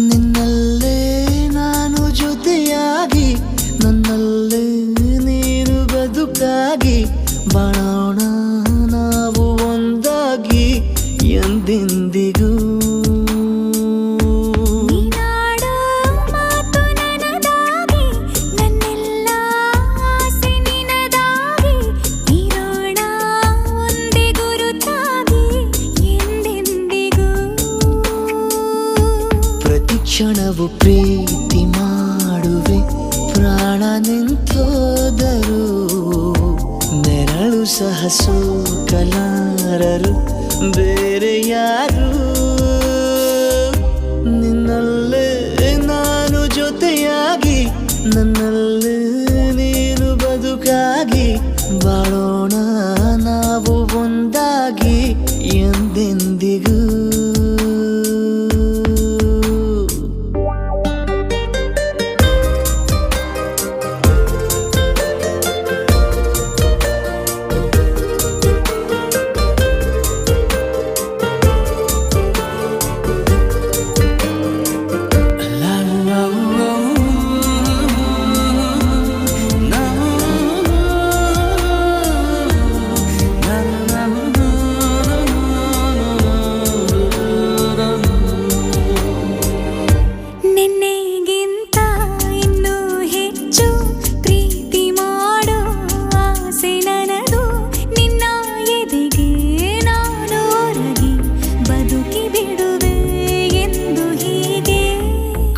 ನಿನ್ನಲ್ಲೇ ನಾನು ಜೊತೆಯಾಗಿ ನನ್ನಲ್ಲೇ ನೀನು ಬದುಕಾಗಿ ಬಾಳೋಣ ನಾವು ಒಂದಾಗಿ ಎಂದೆಂದಿಗೂ. ಕ್ಷಣವು ಪ್ರೀತಿ ಮಾಡುವೆ ಪ್ರಾಣ ನಿಂತೋದರು ನೆರಳು ಸಹ ಸೋಕಲಾರರು ಬೇರೆ ಯಾರು. ನಿನ್ನಲ್ಲೇ ನಾನು ಜೊತೆಯಾಗಿ ನನ್ನಲ್ಲೇ ನೀನು ಬದುಕಾಗಿ ಬಾಳೋಣ ನಾವು ಒಂದಾಗಿ ಎಂದೆಂದಿಗೂ.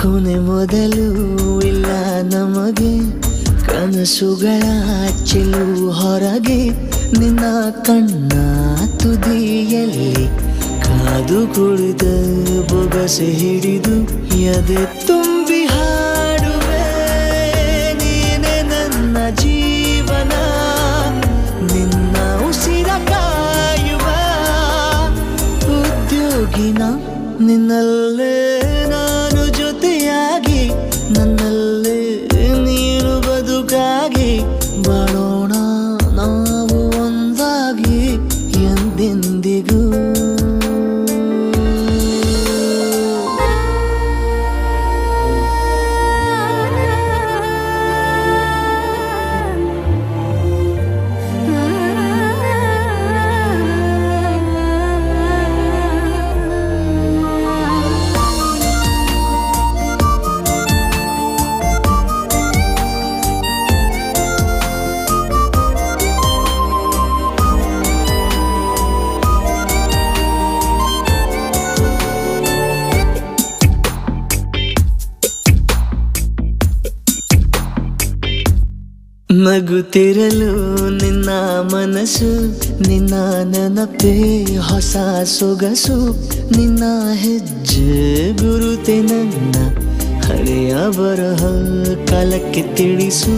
ಕೊನೆ ಮೊದಲು ಇಲ್ಲ ನಮಗೆ ಕನಸುಗಳ ಚೆಲು ಹೊರಗೆ ನಿನ್ನ ಕಣ್ಣ ತುದಿಯಲ್ಲಿ ಕಾದು ಕುಳಿತ ಬೊಗಸೆ ಹಿಡಿದು ಎದೆ ತುಂಬಿ ಹಾಡುವೆ ನೀನೆ ನನ್ನ ಜೀವನ ನಿನ್ನ ಉಸಿರ ಕಾಯುವ ಉದ್ಯೋಗಿನ. ನಿನ್ನಲ್ಲೇ ನಾನು ಜೊತೆಯಾಗಿ ನನ್ನಲ್ಲೇ ನೀನು ಬದುಕಾಗಿ ಬಾಳೋಣ ನಾವು ಒಂದಾಗಿ ಎಂದೆಂದಿಗೂ. ನಗುತ್ತಿರಲು ನಿನ್ನ ಮನಸ್ಸು ನಿನ್ನ ನೆನಪೇ ಹೊಸ ಸೊಗಸು ನಿನ್ನ ಹೆಜ್ಜೆ ಗುರುತೆ ನನ್ನ ಹಳೆಯ ಬರಹ ಕಾಲಕ್ಕೆ ತಿಳಿಸು.